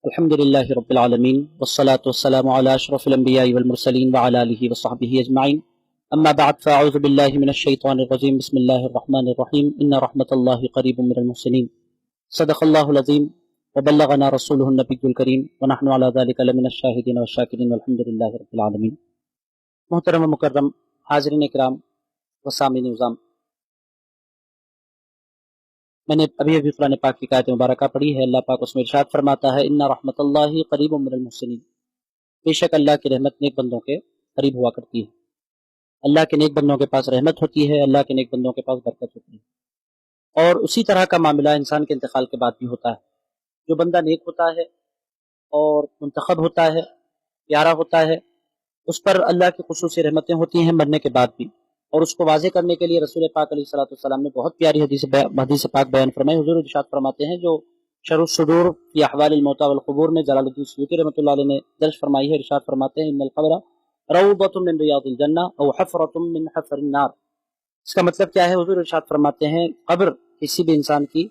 الحمد للہ رب العالمین والصلاة والسلام علی اشرف الانبیاء والمرسلین وعلی آلہ وصحبہ اجمعین اما بعد فاعوذ باللہ من الشیطان الرجیم بسم اللہ الرحمن الرحیم ان رحمت اللہ قریب من المحسنین صدق اللہ العظیم وبلغنا رسولہ النبی الکریم ونحن علی ذلک لمن الشاہدین والشاکرین والحمد للہ رب العالمین۔ محترم و مکرم حاضرین کرام و سامعین عظام، میں نے ابھی قرآن پاک کی آیت مبارکہ پڑھی ہے۔ اللہ پاک اس میں ارشاد فرماتا ہے ان رحمت اللہ قریب من المحسنین، بے شک اللہ کی رحمت نیک بندوں کے قریب ہوا کرتی ہے۔ اللہ کے نیک بندوں کے پاس رحمت ہوتی ہے، اللہ کے نیک بندوں کے پاس برکت ہوتی ہے۔ اور اسی طرح کا معاملہ انسان کے انتقال کے بعد بھی ہوتا ہے۔ جو بندہ نیک ہوتا ہے اور منتخب ہوتا ہے، پیارا ہوتا ہے، اس پر اللہ کی خصوصی رحمتیں ہوتی ہیں مرنے کے بعد بھی۔ اور اس کو واضح کرنے کے لیے رسول پاک علیہ السلام نے بہت پیاری حدیث پاک بیان فرمائی۔ حضور ارشاد فرماتے ہیں، جو شرح الصدور فی احوال الموتى والقبور میں جلال الدین سیوطی رحمۃ اللہ علیہ نے درج فرمائی ہے، ارشاد فرماتے ہیں ان القبر روضۃ من ریاض الجنہ او حفرۃ من حفر النار۔ اس کا مطلب کیا ہے؟ حضور ارشاد فرماتے ہیں قبر کسی بھی انسان کی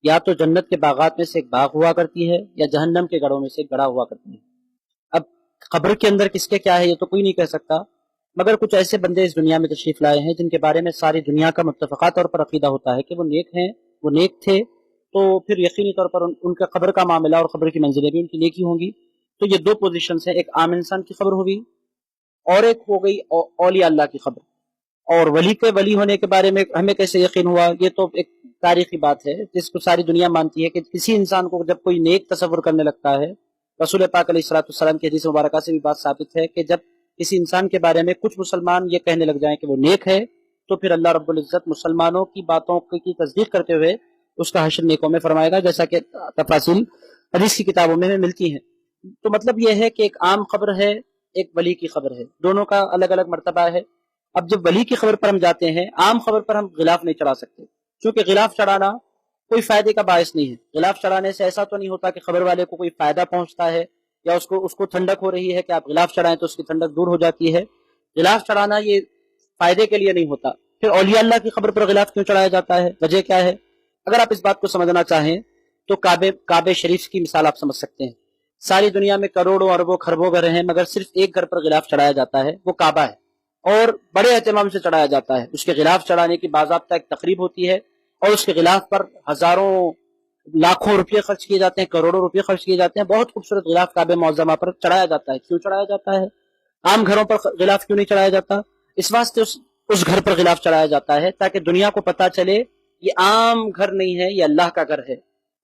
یا تو جنت کے باغات میں سے ایک باغ ہوا کرتی ہے یا جہنم کے گڑھوں میں سے ایک گڑھا ہوا کرتی ہے۔ اب قبر کے اندر کس کے کیا ہے یہ تو کوئی نہیں کہہ سکتا، مگر کچھ ایسے بندے اس دنیا میں تشریف لائے ہیں جن کے بارے میں ساری دنیا کا متفقہ طور پر عقیدہ ہوتا ہے کہ وہ نیک ہیں، وہ نیک تھے، تو پھر یقینی طور پر ان کا قبر کا معاملہ اور قبر کی منزلیں بھی ان کی نیکی ہوں گی۔ تو یہ دو پوزیشنز ہیں، ایک عام انسان کی قبر ہوگی اور ایک ہو گئی اولیاء اللہ کی قبر۔ اور ولی کے ولی ہونے کے بارے میں ہمیں کیسے یقین ہوا؟ یہ تو ایک تاریخی بات ہے جس کو ساری دنیا مانتی ہے کہ کسی انسان کو جب کوئی نیک تصور کرنے لگتا ہے، رسول پاک علیہ السلام کی حدیث مبارکہ سے بھی بات ثابت ہے کہ جب کسی انسان کے بارے میں کچھ مسلمان یہ کہنے لگ جائیں کہ وہ نیک ہے، تو پھر اللہ رب العزت مسلمانوں کی باتوں کی تصدیق کرتے ہوئے اس کا حشر نیکوں میں فرمائے گا، جیسا کہ تفاصیل حدیث کی کتابوں میں ملتی ہیں۔ تو مطلب یہ ہے کہ ایک عام خبر ہے، ایک ولی کی خبر ہے، دونوں کا الگ الگ مرتبہ ہے۔ اب جب ولی کی خبر پر ہم جاتے ہیں، عام خبر پر ہم غلاف نہیں چڑھا سکتے، کیونکہ غلاف چڑھانا کوئی فائدے کا باعث نہیں ہے۔ غلاف چڑھانے سے ایسا تو نہیں ہوتا کہ خبر والے کو کوئی فائدہ پہنچتا ہے یا اس کو ٹھنڈک ہو رہی ہے کہ آپ غلاف چڑھائیں تو اس کی ٹھنڈک دور ہو جاتی ہے۔ غلاف چڑھانا یہ فائدے کے لیے نہیں ہوتا۔ پھر اولیاء اللہ کی خبر پر غلاف کیوں چڑھایا جاتا ہے؟ وجہ کیا ہے؟ اگر آپ اس بات کو سمجھنا چاہیں تو کعبے شریف کی مثال آپ سمجھ سکتے ہیں۔ ساری دنیا میں کروڑوں اربوں خربوں گھر ہیں، مگر صرف ایک گھر پر غلاف چڑھایا جاتا ہے، وہ کعبہ ہے، اور بڑے اہتمام سے چڑھایا جاتا ہے۔ اس کے غلاف چڑھانے کی باضابطہ ایک تقریب ہوتی ہے اور اس کے غلاف پر ہزاروں لاکھوں روپے خرچ کیے جاتے ہیں، کروڑوں روپے خرچ کیے جاتے ہیں۔ بہت خوبصورت غلاف کعبہ معظمہ پر چڑھایا جاتا ہے۔ کیوں چڑھایا جاتا ہے؟ عام گھروں پر غلاف کیوں نہیں چڑھایا جاتا؟ اس واسطے اس گھر پر غلاف چڑھایا جاتا ہے تاکہ دنیا کو پتا چلے یہ عام گھر نہیں ہے، یہ اللہ کا گھر ہے،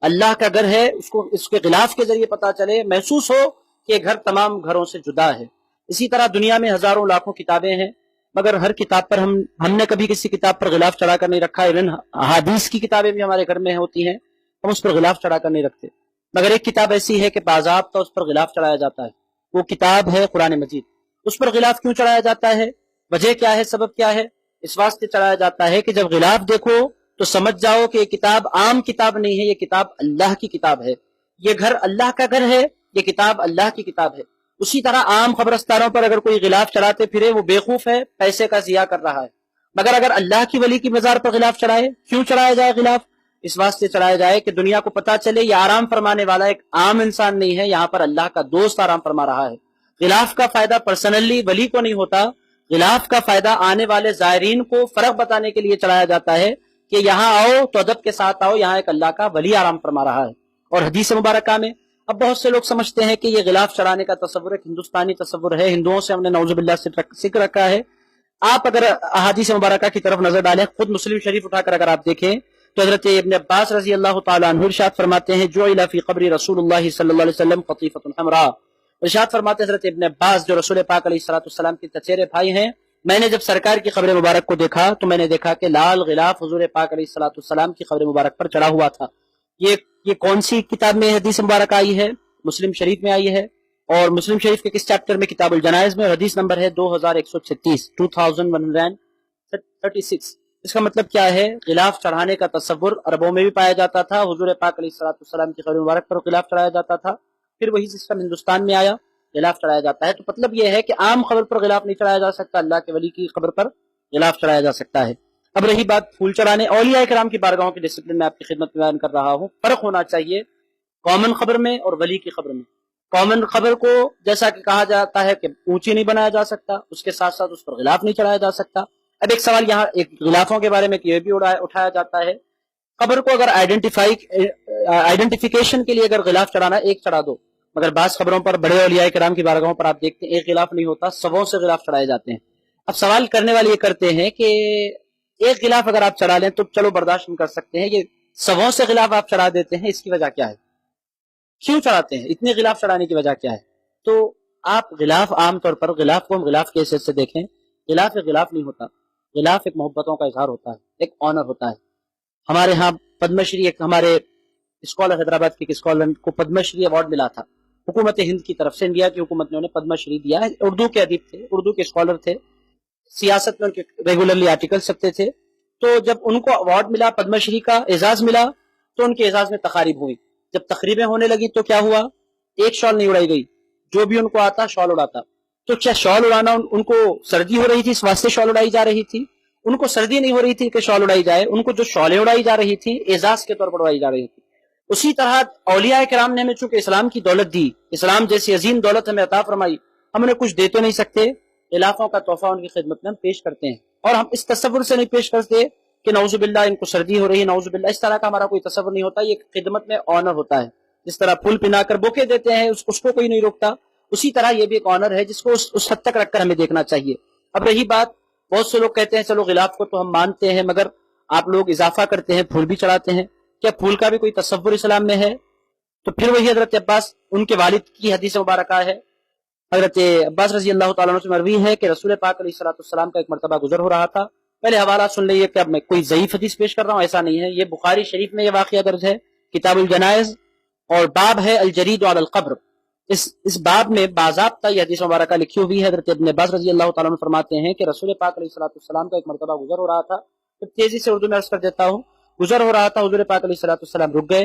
اللہ کا گھر ہے۔ اس کے غلاف کے ذریعے پتا چلے، محسوس ہو کہ یہ گھر تمام گھروں سے جدا ہے۔ اسی طرح دنیا میں ہزاروں لاکھوں کتابیں ہیں، مگر ہر کتاب پر ہم نے کبھی کسی کتاب پر غلاف چڑھا کر نہیں رکھا۔ ایون حدیث کی کتابیں بھی ہمارے گھر میں ہوتی ہیں، ہم اس پر غلاف چڑھا کر نہیں رکھتے، مگر ایک کتاب ایسی ہے کہ باضابطہ اس پر غلاف چڑھایا جاتا ہے، وہ کتاب ہے قرآن مجید۔ اس پر غلاف کیوں چڑھایا جاتا ہے؟ وجہ کیا ہے؟ سبب کیا ہے؟ اس واسطے چڑھایا جاتا ہے کہ جب غلاف دیکھو تو سمجھ جاؤ کہ یہ کتاب عام کتاب نہیں ہے، یہ کتاب اللہ کی کتاب ہے، یہ گھر اللہ کا گھر ہے، یہ کتاب اللہ کی کتاب ہے۔ اسی طرح عام قبرستانوں پر اگر کوئی غلاف چڑھاتے پھرے وہ بیوقوف ہے، پیسے کا ضیاع کر رہا ہے، مگر اگر اللہ کی ولی کی مزار پر غلاف چڑھائے، کیوں چڑھایا جائے غلاف؟ اس واسطے چڑھایا جائے کہ دنیا کو پتا چلے یہ آرام فرمانے والا ایک عام انسان نہیں ہے، یہاں پر اللہ کا دوست آرام فرما رہا ہے۔ غلاف کا فائدہ پرسنلی ولی کو نہیں ہوتا، غلاف کا فائدہ آنے والے زائرین کو فرق بتانے کے لیے چڑھایا جاتا ہے کہ یہاں آؤ تو ادب کے ساتھ آؤ، یہاں ایک اللہ کا ولی آرام فرما رہا ہے۔ اور حدیث مبارکہ میں اب بہت سے لوگ سمجھتے ہیں کہ یہ غلاف چڑھانے کا تصور ایک ہندوستانی تصور ہے، ہندوؤں سے ہم نے نعوذ باللہ سے ذکر رکھا ہے۔ آپ اگر احادیث مبارکہ کی طرف نظر ڈالیں، خود مسلم شریف اٹھا کر اگر آپ دیکھیں تو حضرت ابن عباس رضی اللہ تعالیٰ عنہ ارشاد فرماتے ہیں جعل فی قبر رسول اللہ صلی اللہ علیہ وسلم قطیفۃ حمراء۔ ارشاد فرماتے حضرت ابن عباس جو رسول پاک علیہ السلام کے چچیرے بھائی ہیں، میں نے جب سرکار کی قبر مبارک کو دیکھا تو میں نے دیکھا کہ لال غلاف حضور پاک علیہ السلام کی قبر مبارک پر چڑھا ہوا تھا۔ یہ کون سی کتاب میں حدیث مبارک آئی ہے؟ مسلم شریف میں آئی ہے، اور مسلم شریف کے کس چیپٹر میں؟ کتاب الجنائز میں، اور حدیث نمبر ہے 2136 2136۔ اس کا مطلب کیا ہے؟ غلاف چڑھانے کا تصور عربوں میں بھی پایا جاتا تھا، حضور پاک علیہ السلام کی قبر مبارک پر غلاف چڑھایا جاتا تھا، پھر وہی سسٹم ہندوستان میں آیا، غلاف چڑھایا جاتا ہے۔ تو مطلب یہ ہے کہ عام قبر پر غلاف نہیں چڑھایا جا سکتا، اللہ کے ولی کی قبر پر غلاف چڑھایا جا سکتا ہے۔ اب رہی بات پھول چڑھانے، اولیاء کرام کی بارگاہوں کے ڈسپلن میں آپ کی خدمت میں بیان کر رہا ہوں۔ فرق ہونا چاہیے کامن خبر میں اور ولی کی خبر میں۔ کامن خبر کو جیسا کہ کہا جاتا ہے کہ اونچی نہیں بنایا جا سکتا، اس کے ساتھ ساتھ اس پر غلاف نہیں چڑھایا جا سکتا۔ اب ایک سوال یہاں ایک غلافوں کے بارے میں یہ بھی اٹھایا جاتا ہے، خبر کو اگر آئیڈینٹیفیکیشن کے لیے اگر غلاف چڑھانا ایک چڑھا دو، مگر بعض خبروں پر بڑے اولیاء کرام کی بارگاہوں پر آپ دیکھتے ہیں ایک غلاف نہیں ہوتا، سبوں سے غلاف چڑھائے جاتے ہیں۔ اب سوال کرنے والے یہ کرتے ہیں کہ ایک غلاف اگر آپ چڑھا لیں تو چلو برداشت کر سکتے ہیں، یہ سبوں سے غلاف آپ چڑھا دیتے ہیں، اس کی وجہ کیا ہے؟ کیوں چڑھاتے ہیں؟ اتنے غلاف چڑھانے کی وجہ کیا ہے؟ تو آپ غلاف عام طور پر غلاف کو ہم غلاف کے حیثیت سے دیکھیں، غلاف ایک غلاف نہیں ہوتا، غلاف ایک محبتوں کا اظہار ہوتا ہے، ایک آنر ہوتا ہے۔ ہمارے ہاں پدم شری ایک ہمارے اسکالر حیدرآباد کے اسکالر کو پدم شری ایوارڈ ملا تھا حکومت ہند کی طرف سے، انڈیا کی حکومت نے انہیں پدم شری دیا ہے۔ اردو کے ادیب تھے، اردو کے اسکالر تھے، سیاست میں ان کے ریگولرلی آرٹیکل چھپتے تھے۔ تو جب ان کو ایوارڈ ملا، پدم شری کا اعزاز ملا، تو ان کے اعزاز میں تقاریب ہوئی۔ جب تقریبیں ہونے لگی تو کیا ہوا؟ ایک شال نہیں اڑائی گئی، جو بھی ان کو آتا شال اڑاتا۔ تو کیا شال اڑانا ان کو سردی ہو رہی تھی اس واسطے شال اڑائی جا رہی تھی؟ ان کو سردی نہیں ہو رہی تھی کہ شال اڑائی جائے، ان کو جو شالیں اڑائی جا رہی تھی اعزاز کے طور پر اڑائی جا رہی تھی۔ اسی طرح اولیاء کرام نے ہمیں چونکہ اسلام کی دولت دی، اسلام جیسی عظیم دولت ہمیں عطا فرمائی، ہم انہیں کچھ دے تو نہیں سکتے، غلافوں کا تحفہ ان کی خدمت میں ہم پیش کرتے ہیں۔ اور ہم اس تصور سے نہیں پیش کرتے کہ نعوذ باللہ ان کو سردی ہو رہی ہے، نعوذ باللہ، اس طرح کا ہمارا کوئی تصور نہیں ہوتا۔ یہ خدمت میں آنر ہوتا ہے، جس طرح پھول پنا کر بوکے دیتے ہیں اس کو کوئی نہیں روکتا، اسی طرح یہ بھی ایک آنر ہے جس کو اس حد تک رکھ کر ہمیں دیکھنا چاہیے۔ اب رہی بات، بہت سے لوگ کہتے ہیں چلو غلاف کو تو ہم مانتے ہیں، مگر آپ لوگ اضافہ کرتے ہیں، پھول بھی چڑھاتے ہیں، کیا پھول کا بھی کوئی تصور اسلام میں ہے؟ تو پھر وہی حضرت عباس ان کے والد کی حدیث مبارکہ ہے، حضرت عباس رضی اللہ تعالیٰ عنہ سے مروی ہے کہ رسول پاک علیہ السلام کا ایک مرتبہ گزر ہو رہا تھا۔ پہلے حوالہ سن لیے کہ اب میں کوئی ضعیف حدیث پیش کر رہا ہوں، ایسا نہیں ہے، یہ بخاری شریف میں یہ واقعہ درج ہے، کتاب الجنائز، اور باب ہے الجرید علی القبر۔ اس باب میں باضابطہ یہ حدیث مبارکہ لکھی ہوئی ہے۔ حضرت ابن عباس رضی اللہ تعالیٰ عنہ فرماتے ہیں کہ رسول پاک علیہ السلام کا ایک مرتبہ گزر ہو رہا تھا، تیزی سے اردو میں عرض کر دیتا ہوں، گزر ہو رہا تھا، حضور پاک علیہ السلام رک گئے،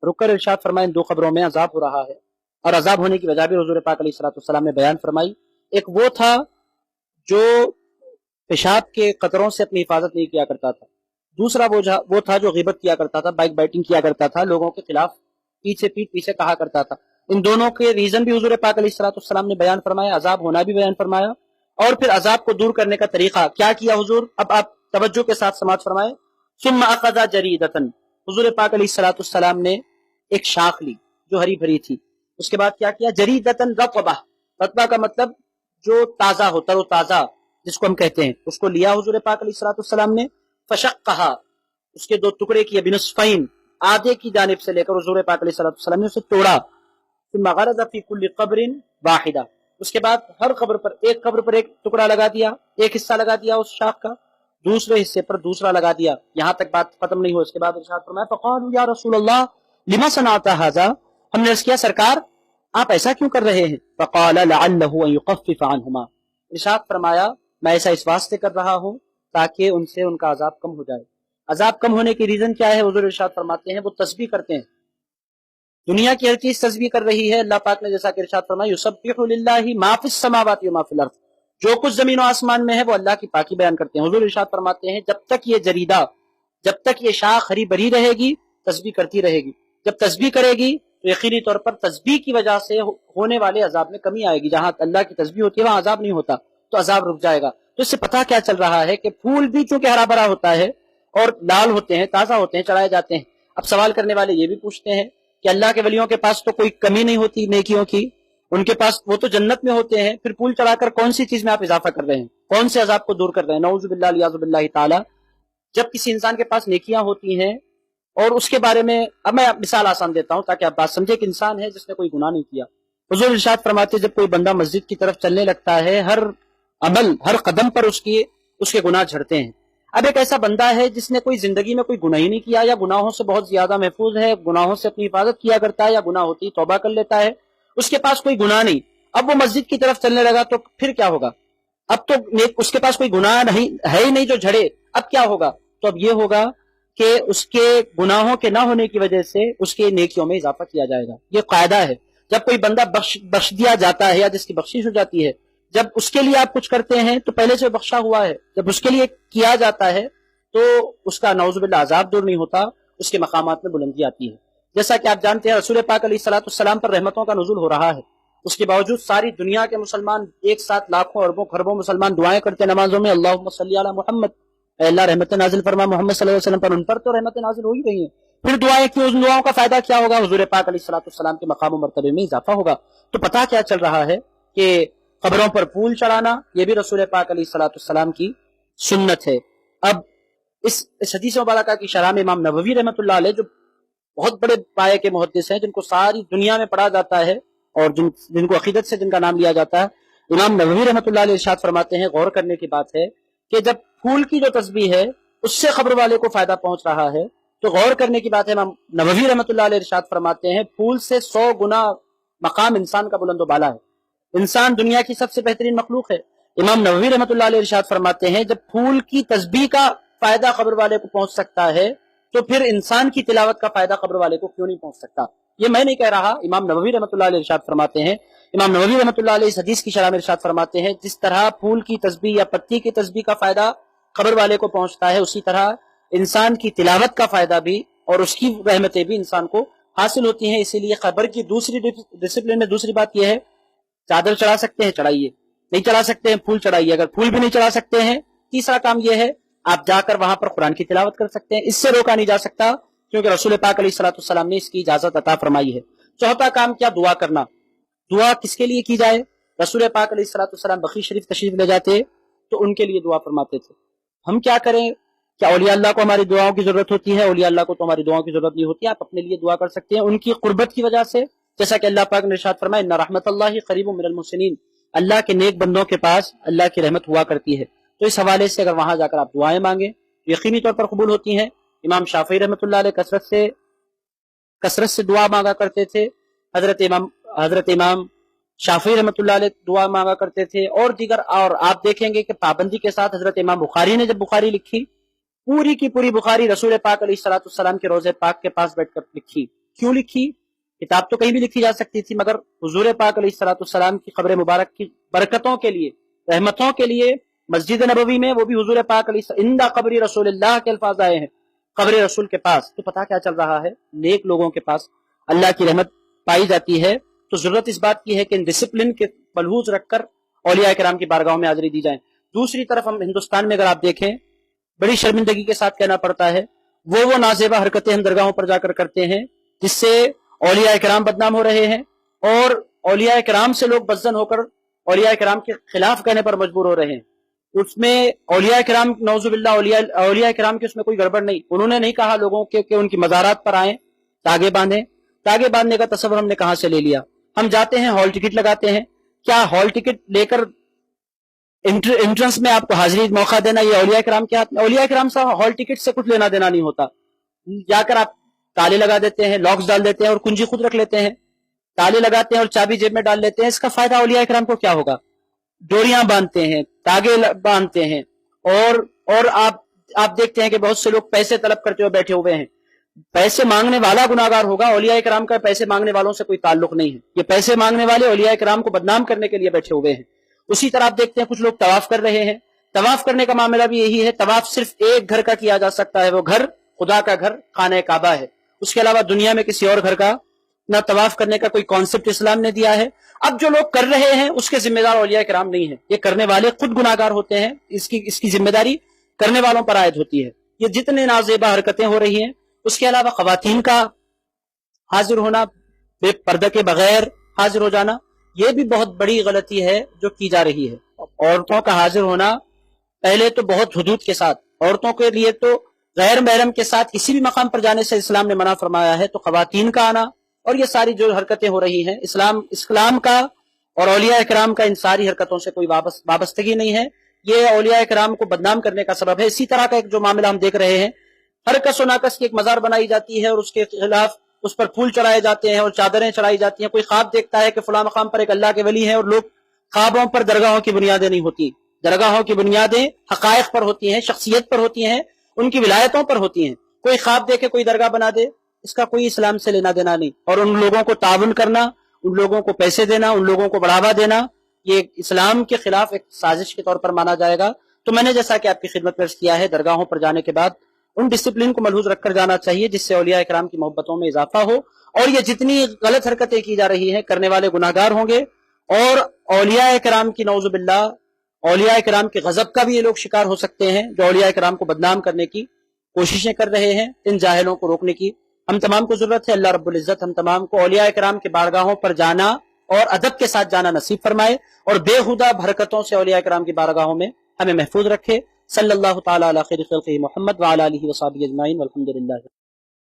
رک کر ارشاد فرمائے ان دو خبروں میں عذاب ہو رہا ہے، اور عذاب ہونے کی وجہ بھی حضور پاک علیہ السلام نے بیان فرمائی۔ ایک وہ تھا جو پیشاب کے قطروں سے اپنی حفاظت نہیں کیا کرتا تھا، دوسرا وہ تھا جو غیبت کیا کرتا تھا، بائک بائٹنگ کیا کرتا تھا، لوگوں کے خلاف پیچھے کہا کرتا تھا۔ ان دونوں کے ریزن بھی حضور پاک علیہ السلام نے بیان فرمایا، عذاب ہونا بھی بیان فرمایا، اور پھر عذاب کو دور کرنے کا طریقہ کیا کیا حضور؟ اب آپ توجہ کے ساتھ سماعت فرمائیں۔ ثم اخذ جریدتن، حضور پاک علیہ السلام نے ایک شاخ لی جو ہری بھری تھی، اس کے بعد کیا کیا؟ جریدتن رطبہ، رطبہ کا مطلب جو تازہ ہو، تر و تازہ جس کو ہم کہتے ہیں، اس کو لیا حضور پاک علیہ السلام نے، فشقھا، اس کے دو ٹکڑے کیے، بنصفین، آدھے کی جانب سے لے کر حضور پاک علیہ السلام نے اسے توڑا، ثم غرز فی کل قبر واحدہ، اس کے بعد ہر قبر پر ایک ٹکڑا لگا دیا، ایک حصہ لگا دیا اس شاخ کا، دوسرے حصے پر دوسرا لگا دیا، یہاں تک بات ختم نہیں ہو۔ اس کے بعد ارشاد فرمایا فقالوا یا رسول اللہ لما صنعت ھذا، ہم نے عرض کیا سرکار آپ ایسا کیوں کر رہے ہیں؟ فقال لعلہ ان یخفف عنہما، ارشاد فرمایا میں ایسا اس واسطے کر رہا ہوں تاکہ ان سے ان کا عذاب کم ہو جائے۔ عذاب کم ہونے کی ریزن کیا ہے؟ حضور ارشاد فرماتے ہیں وہ تسبیح کرتے ہیں، دنیا کی ہر چیز تسبیح کر رہی ہے، اللہ پاک نے جیسا کہ ارشاد فرمایا یسبح للہ ما فی السماوات و ما فی الارض، جو کچھ زمین و آسمان میں ہے وہ اللہ کی پاکی بیان کرتے ہیں۔ حضور ارشاد فرماتے ہیں جب تک یہ جریدہ، جب تک یہ شاخ ہری بھری رہے گی تسبیح کرتی رہے گی، جب تسبیح کرے گی تو یقینی طور پر تسبیح کی وجہ سے ہونے والے عذاب میں کمی آئے گی، جہاں اللہ کی تسبیح ہوتی ہے وہاں عذاب نہیں ہوتا، تو عذاب رک جائے گا۔ تو اس سے پتہ کیا چل رہا ہے کہ پھول بھی چونکہ ہرا بھرا ہوتا ہے اور لال ہوتے ہیں، تازہ ہوتے ہیں، چڑھائے جاتے ہیں۔ اب سوال کرنے والے یہ بھی پوچھتے ہیں کہ اللہ کے ولیوں کے پاس تو کوئی کمی نہیں ہوتی نیکیوں کی، ان کے پاس وہ تو جنت میں ہوتے ہیں، پھر پھول چڑھا کر کون سی چیز میں آپ اضافہ کر رہے ہیں، کون سے عذاب کو دور کر رہے ہیں؟ نعوذ باللہ الیاذ باللہ تعالی۔ جب کسی انسان کے پاس نیکیاں ہوتی ہیں اور اس کے بارے میں، اب میں مثال آسان دیتا ہوں تاکہ آپ بات سمجھے کہ انسان ہے جس نے کوئی گناہ نہیں کیا۔ حضور ارشاد فرماتے جب کوئی بندہ مسجد کی طرف چلنے لگتا ہے، ہر عمل، ہر قدم پر اس کے گناہ جھڑتے ہیں۔ اب ایک ایسا بندہ ہے جس نے کوئی زندگی میں کوئی گناہ ہی نہیں کیا، یا گناہوں سے بہت زیادہ محفوظ ہے، گناہوں سے اپنی حفاظت کیا کرتا ہے، یا گناہ ہوتی ہی توبہ کر لیتا ہے، اس کے پاس کوئی گناہ نہیں، اب وہ مسجد کی طرف چلنے لگا تو پھر کیا ہوگا؟ اب تو اس کے پاس کوئی گناہ نہیں ہے ہی نہیں جو جھڑے، اب کیا ہوگا؟ تو اب یہ ہوگا کہ اس کے گناہوں کے نہ ہونے کی وجہ سے اس کے نیکیوں میں اضافہ کیا جائے گا۔ یہ قاعدہ ہے، جب کوئی بندہ بخش دیا جاتا ہے یا جس کی بخشش ہو جاتی ہے، جب اس کے لیے آپ کچھ کرتے ہیں تو پہلے سے بخشا ہوا ہے، جب اس کے لیے کیا جاتا ہے تو اس کا نعوذ باللہ عذاب دور نہیں ہوتا، اس کے مقامات میں بلندی آتی ہے۔ جیسا کہ آپ جانتے ہیں رسول پاک علیہ الصلوۃ والسلام پر رحمتوں کا نزول ہو رہا ہے، اس کے باوجود ساری دنیا کے مسلمان ایک ساتھ لاکھوں اربوں خربوں مسلمان دعائیں کرتے ہیں نمازوں میں، اللہم صلی علی محمد، اے اللہ رحمت نازل فرما محمد صلی اللہ علیہ وسلم پر، ان پر تو رحمت نازل ہو ہی رہی ہیں، پھر دعائیں کیوں؟ ان دعاؤں کا فائدہ کیا ہوگا؟ حضور پاک علیہ الصلوۃ والسلام کے مقام و مرتبے میں اضافہ ہوگا۔ تو پتہ کیا چل رہا ہے کہ قبروں پر پھول چڑھانا یہ بھی رسول پاک علیہ الصلوۃ والسلام کی سنت ہے۔ اب اس حدیث مبارکہ کی شرح میں امام نووی رحمۃ اللہ علیہ، جو بہت بڑے پائے کے محدث ہیں، جن کو ساری دنیا میں پڑھا جاتا ہے اور جن کو عقیدت سے جن کا نام لیا جاتا ہے، امام نووی رحمۃ اللہ علیہ ارشاد فرماتے ہیں، غور کرنے کی بات ہے کہ جب پھول کی جو تسبیح ہے اس سے قبر والے کو فائدہ پہنچ رہا ہے، تو غور کرنے کی بات ہے، امام نووی رحمۃ اللہ علیہ ارشاد فرماتے ہیں پھول سے 100 گنا مقام انسان کا بلند و بالا ہے، انسان دنیا کی سب سے بہترین مخلوق ہے۔ امام نووی رحمۃ اللہ علیہ ارشاد فرماتے ہیں جب پھول کی تسبیح کا فائدہ قبر والے کو پہنچ سکتا ہے تو پھر انسان کی تلاوت کا فائدہ قبر والے کو کیوں نہیں پہنچ سکتا؟ یہ میں نہیں کہہ رہا، امام نووی رحمۃ اللہ علیہ ارشاد فرماتے ہیں۔ امام نووی رحمۃ اللہ علیہ اس حدیث کی شرح میں ارشاد فرماتے ہیں جس طرح پھول کی تسبیح یا پتی کی تسبیح کا فائدہ قبر والے کو پہنچتا ہے، اسی طرح انسان کی تلاوت کا فائدہ بھی اور اس کی رحمتیں بھی انسان کو حاصل ہوتی ہیں۔ اسی لیے قبر کی دوسری ڈسپلن میں دوسری بات یہ ہے، چادر چڑھا سکتے ہیں چڑھائیے، نہیں چڑھا سکتے ہیں پھول چڑھائیے، اگر پھول بھی نہیں چڑھا سکتے ہیں تیسرا کام یہ ہے آپ جا کر وہاں پر قرآن کی تلاوت کر سکتے ہیں، اس سے روکا نہیں جا سکتا کیونکہ رسول پاک علیہ الصلوۃ والسلام نے اس کی اجازت عطا فرمائی ہے۔ چوتھا کام کیا؟ دعا کرنا۔ دعا کس کے لیے کی جائے؟ رسول پاک علیہ الصلوۃ والسلام بقیع شریف تشریف لے جاتے تو ان کے لیے دعا فرماتے تھے۔ ہم کیا کریں؟ کیا اولیاء اللہ کو ہماری دعاؤں کی ضرورت ہوتی ہے؟ اولیاء اللہ کو تو ہماری دعاؤں کی ضرورت نہیں ہوتی، آپ اپنے لیے دعا کر سکتے ہیں ان کی قربت کی وجہ سے، جیسا کہ اللہ پاک نے ارشاد فرمایا ان رحمت اللہ قریب من المحسنین، اللہ کے نیک بندوں کے پاس اللہ کی رحمت ہوا کرتی ہے۔ تو اس حوالے سے اگر وہاں جا کر آپ دعائیں مانگیں یقینی طور پر قبول ہوتی ہیں۔ امام شافعی رحمۃ اللہ علیہ کثرت سے دعا مانگا کرتے تھے، حضرت امام شافعی رحمۃ اللہ علیہ دعا مانگا کرتے تھے، اور دیگر، اور آپ دیکھیں گے کہ پابندی کے ساتھ حضرت امام بخاری نے جب بخاری لکھی، پوری کی پوری بخاری رسول پاک علیہ الصلوۃ والسلام کے روضہ پاک کے پاس بیٹھ کر لکھی۔ کیوں لکھی؟ کتاب تو کہیں بھی لکھی جا سکتی تھی، مگر حضور پاک علیہ الصلوۃ والسلام کی قبر مبارک کی برکتوں کے لیے، رحمتوں کے لیے مسجد نبوی میں، وہ بھی حضور پاک علیہ عند قبر رسول اللہ کے الفاظ آئے ہیں، قبر رسول کے پاس، تو پتہ کیا چل رہا ہے؟ نیک لوگوں کے پاس اللہ کی رحمت پائی جاتی ہے۔ تو ضرورت اس بات کی ہے کہ ان ڈسپلن کے ملحوظ رکھ کر اولیاء کرام کی بارگاہوں میں حاضری دی جائیں۔ دوسری طرف ہم ہندوستان میں اگر آپ دیکھیں، بڑی شرمندگی کے ساتھ کہنا پڑتا ہے، وہ نازیبہ حرکتیں ہم درگاہوں پر جا کر کرتے ہیں جس سے اولیاء کرام بدنام ہو رہے ہیں، اور اولیاء کرام سے لوگ بدظن ہو کر اولیاء کرام کے خلاف کہنے پر مجبور ہو رہے ہیں۔ اس میں اولیاء کرام نعوذ باللہ اولیاء کرام کی اس میں کوئی گڑبڑ نہیں، انہوں نے نہیں کہا لوگوں کے کہ ان کی مزارات پر آئیں تاگے باندھیں، تاگے باندھنے کا تصور ہم نے کہاں سے لے لیا؟ ہم جاتے ہیں ہال ٹکٹ لگاتے ہیں، کیا ہال ٹکٹ لے کر انٹرنس میں آپ کو حاضری موقع دینا یہ اولیاء کرام کے ہاتھ میں؟ اولیاء کرام سے ہال ٹکٹ سے کچھ لینا دینا نہیں ہوتا، جا کر آپ تالے لگا دیتے ہیں، لاکس ڈال دیتے ہیں اور کنجی خود رکھ لیتے ہیں، تالے لگاتے ہیں اور چابی جیب میں ڈال لیتے ہیں، اس کا فائدہ اولیاء کرام کو کیا ہوگا؟ ڈوریاں باندھتے ہیں، تاگے باندھتے ہیں، اور آپ دیکھتے ہیں کہ بہت سے لوگ پیسے طلب کرتے ہوئے بیٹھے ہوئے ہیں۔ پیسے مانگنے والا گناہگار ہوگا، اولیاء کرام کا پیسے مانگنے والوں سے کوئی تعلق نہیں ہے، یہ پیسے مانگنے والے اولیاء کرام کو بدنام کرنے کے لیے بیٹھے ہوئے ہیں۔ اسی طرح آپ دیکھتے ہیں کچھ لوگ طواف کر رہے ہیں، طواف کرنے کا معاملہ بھی یہی ہے، طواف صرف ایک گھر کا کیا جا سکتا ہے، وہ گھر خدا کا گھر خانہ کعبہ ہے، اس کے علاوہ دنیا میں کسی اور گھر کا نہ طواف کرنے کا کوئی کانسیپٹ اسلام نے دیا ہے۔ اب جو لوگ کر رہے ہیں اس کے ذمہ دار اولیاء کرام نہیں ہیں، یہ کرنے والے خود گناہگار ہوتے ہیں، اس کی ذمہ داری کرنے والوں پر عائد ہوتی ہے۔ یہ جتنے نازیبہ حرکتیں ہو رہی ہیں، اس کے علاوہ خواتین کا حاضر ہونا، بے پردہ کے بغیر حاضر ہو جانا، یہ بھی بہت بڑی غلطی ہے جو کی جا رہی ہے۔ عورتوں کا حاضر ہونا پہلے تو بہت حدود کے ساتھ، عورتوں کے لیے تو غیر محرم کے ساتھ کسی بھی مقام پر جانے سے اسلام نے منع فرمایا ہے، تو خواتین کا آنا اور یہ ساری جو حرکتیں ہو رہی ہیں، اسلام کا اور اولیاء اکرام کا ان ساری حرکتوں سے کوئی وابستگی نہیں ہے، یہ اولیاء اکرام کو بدنام کرنے کا سبب ہے۔ اسی طرح کا ایک جو معاملہ ہم دیکھ رہے ہیں، ہر کس و ناکس کی ایک مزار بنائی جاتی ہے اور اس کے خلاف اس پر پھول چڑھائے جاتے ہیں اور چادریں چڑھائی جاتی ہیں۔ کوئی خواب دیکھتا ہے کہ فلاں مقام پر ایک اللہ کے ولی ہیں، اور لوگ خوابوں پر درگاہوں کی بنیادیں نہیں ہوتی، درگاہوں کی بنیادیں حقائق پر ہوتی ہیں، شخصیت پر ہوتی ہیں، ان کی ولایتوں پر ہوتی ہیں۔ کوئی خواب دیکھے کوئی درگاہ بنا دے، اس کا کوئی اسلام سے لینا دینا نہیں، اور ان لوگوں کو تعاون کرنا، ان لوگوں کو پیسے دینا، ان لوگوں کو بڑھاوا دینا، یہ اسلام کے خلاف ایک سازش کے طور پر مانا جائے گا۔ تو میں نے جیسا کہ آپ کی خدمت میں عرض کیا ہے، درگاہوں پر جانے کے بعد ان ڈسپلن کو ملحوظ رکھ کر جانا چاہیے جس سے اولیاء کرام کی محبتوں میں اضافہ ہو، اور یہ جتنی غلط حرکتیں کی جا رہی ہیں کرنے والے گناہگار ہوں گے، اور اولیاء کرام کی نعوذ باللہ اولیاء کرام کے غضب کا بھی یہ لوگ شکار ہو سکتے ہیں جو اولیاء کرام کو بدنام کرنے کی کوششیں کر رہے ہیں۔ ان جاہلوں کو روکنے کی ہم تمام کو ضرورت ہے۔ اللہ رب العزت ہم تمام کو اولیاء کرام کے بارگاہوں پر جانا اور ادب کے ساتھ جانا نصیب فرمائے، اور بے ہدہ حرکتوں سے اولیاء کرام کی بارگاہوں میں ہمیں محفوظ رکھے۔ صلی اللہ تعالی علی خیر خلقہ محمد وعلی آلہ وصحبہ اجمعین والحمد للہ۔